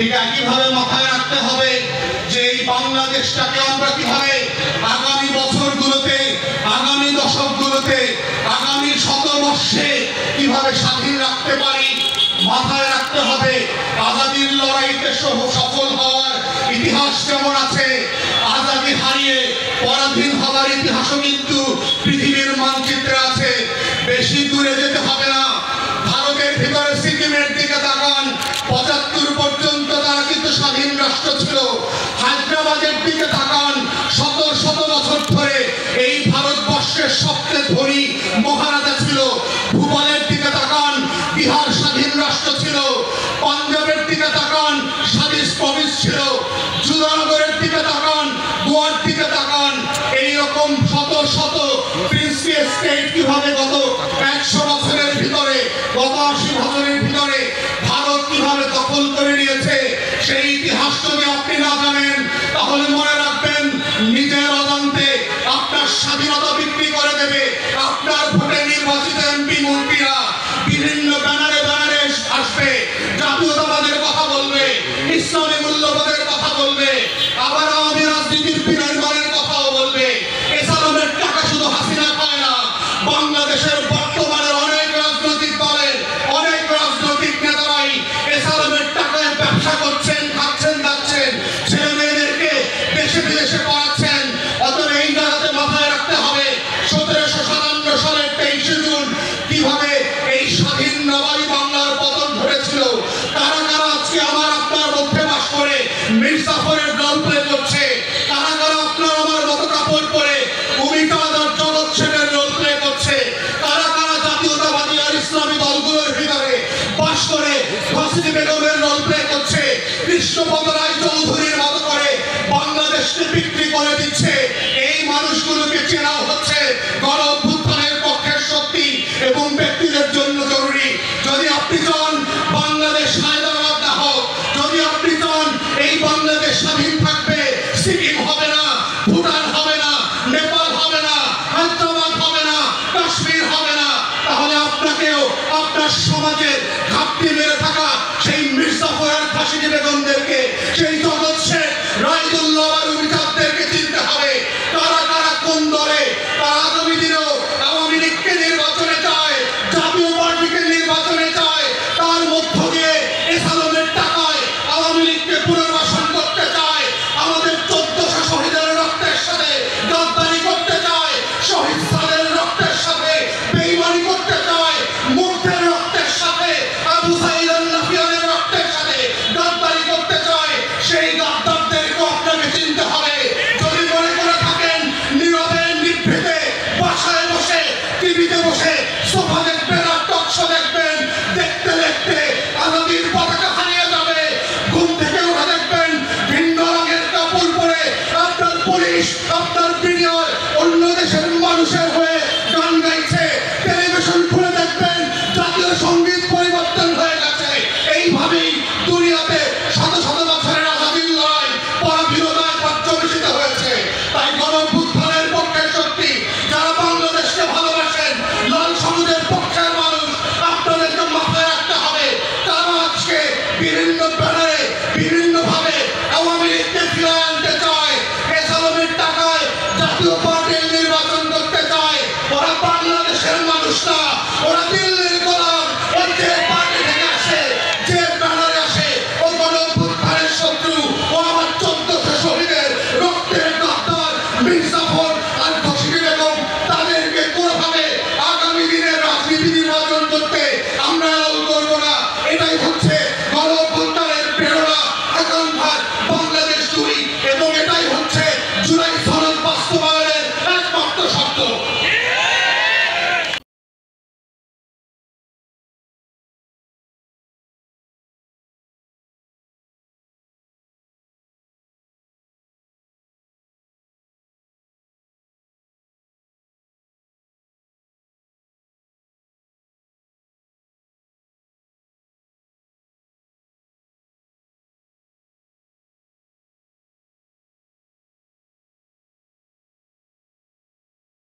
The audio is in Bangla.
ঠিক একইভাবে মাথায় রাখতে হবে যে এই বাংলাদেশটাকে আমরা কিভাবে আগামী বছরগুলোতে, আগামী দশকগুলোতে, আগামী শতবর্ষে কিভাবে স্বাধীন রাখতে পারি। মাথায় রাখতে হবে আজাদির লড়াইতে সফল হওয়ার ইতিহাস যেমন আছে, আজাদি হারিয়ে পরাধীন হওয়ার ইতিহাসও কিন্তু পৃথিবীর মানচিত্রে আছে। বেশি দূরে যেতে হবে না, ভারতের ভিতরে সিকিমের দিকে তাকান, ৭৫ পর্যন্ত তারা কিন্তু স্বাধীন রাষ্ট্র ছিল। হায়দ্রাবাদের দিকে তাকান, শত শত বছর ধরে এই ভারতবর্ষের সবচেয়ে ধনী মহারাজা ছিল। ভূপালের দিকে তাকান, বিহার স্বাধীন রাষ্ট্র ছিল। পাঞ্জাবের দিকে তাকান, স্বাধীন প্রভিন্স ছিল। জুনাগড়ের দিকে তাকান, গোয়ার দিকে তাকান। এইরকম শত শত প্রিন্সি স্টেট কিভাবে গত ১০০ বছরের ভিতরে, গত ৮০ বছরের ভিতরে ভারত কিভাবে দখল করে নিয়েছে, সেই ইতিহাস যদি আপনি না জানেন তাহলে মনে রাখবেন নিজের অজান্তে আপনার স্বাধীনতা বিক্রি করে দেবে। আপনার ভোটে নির্বাচিত এমপি মন্ত্রীরা বিভিন্ন ব্যানারে ব্যানারে আসবে, জাতীয়তাবাদের কথা বলবে, ইসলামী মূল্যবোধের কথা বলবে, আবার আমাদের রাজনীতির বিনির্মাণের কথাও বলবে। এসালামের টাকা শুধু হাসিনা খায় না, বাংলাদেশের বর্তমানের অনেক রাজনৈতিক দলের অনেক রাজনৈতিক নেতারাই এসালামের টাকায় ব্যবসা করছেন, খাচ্ছেন, যাচ্ছেন, ছেলে মেয়েদেরকে দেশে বিদেশে পড়াচ্ছেন। অতএব এই জায়গাতে মাথায় রাখতে হবে ১৭৫৭ সালের ২৩ জুন কিভাবে এই স্বাধীন নবাবী বাংলার পতন ঘটেছিল। কারা কারা আজকে আমার আপনার মধ্যে বাস করে মির্জাফরের রোল প্লে করছে, কারা কারা আপনার আমার মতো কাপড় পরে ভূমিকার জগৎ সেনের রোল প্লে করছে, কারা কারা জাতীয়তাবাদী আর ইসলামী দলগুলোর ভিতরে বাস করে হাসিনা বেগমের রোল প্লে করছে, কৃষ্ণপদ রায় চৌধুরীর মতো করে বাংলাদেশকে বিক্রি করে দিচ্ছে। এই মানুষগুলোকে চেনা হচ্ছে গণ অভ্যুত্থানের পক্ষের শক্তি এবং ব্যক্তিদের জন্য জরুরি। যদি আপনি চান বাংলাদেশ হায়দ্রাবাদ না হোক, যদি আপনি চান এই বাংলাদেশ স্বাধীন থাকবে, সিকিম হবে না, ভুটান হবে না, নেপাল হবে না, হায়দ্রাবাদ হবে না, কাশ্মীর হবে না, তাহলে আপনাকেও আপনার সমাজের ঘাপটি মেরে থাকা সেই মির্জাফর আর হাসিনা বেগমদেরকে, সেই জগৎ শেখ, রায়দুল্লাহ আর রুমিতাদেরকে চিনতে হবে। কারা কারা কোন দলে, তারা আগামী দিনেও আওয়ামী লীগকে নির্বাচনে চায়, জাতীয় পার্টিকে নির্বাচনে চায়, তার মধ্য দিয়ে এসালামের টাকায় আওয়ামী লীগকে পুনর্বাসন করতে চায়, আমাদের ১৪০০ শহীদের রক্তের সাথে গাদ্দারি করতে চায়, শহীদ সাদের রক্তের সাথে বেঈমানি করতে চায়, মুগ্ধের রক্তের সাথে আবু সাঈদ আল-নাফিয়ানের রক্তের সাথে গাদ্দারি করতে চায়। সেই গাদ্দারদেরকে আপনাকে চিনতে হবে। যদি মনে করে থাকেন নীরবে নিভৃতে বাসায় বসে টিভিতে বসে সোফা দেখবেন আর টক শো দেখবেন, দেখতে দেখতে আজাদির পতাকা হারিয়ে যাবে। ঘুম থেকে উঠে দেখবেন ভিন্ন রঙের কাপড় পরে আপনার পুলিশ, আপনার বিনিয়োগ অন্য দেশের মানুষের হয়ে গান গাইছে। টেলিভিশন খুলে দেখবেন জাতীয় সঙ্গীত পরিবর্তন হয়ে গেছে। এইভাবেই দুনিয়াতে শত শত বছরের আজাদির লড়াই পরাধীনতায় পর্যবেসিত হয়েছে। তাই গণ অভ্যুত্থানের পক্ষের শক্তি যারা বাংলাদেশকে ভালোবাসেন, লাল সবুজের পক্ষের মানুষ, আপনাদেরকে মাথায় রাখতে হবে তারা আজকে বিভিন্ন ব্যানারে বিভিন্ন ভাবে আওয়ামী লীগকে ফিরিয়ে আনতে চায়, এসালামের টাকায় জাতীয় পার্টির নির্বাচন করতে চায়। ওরা বাংলাদেশের মানুষ না, ওরা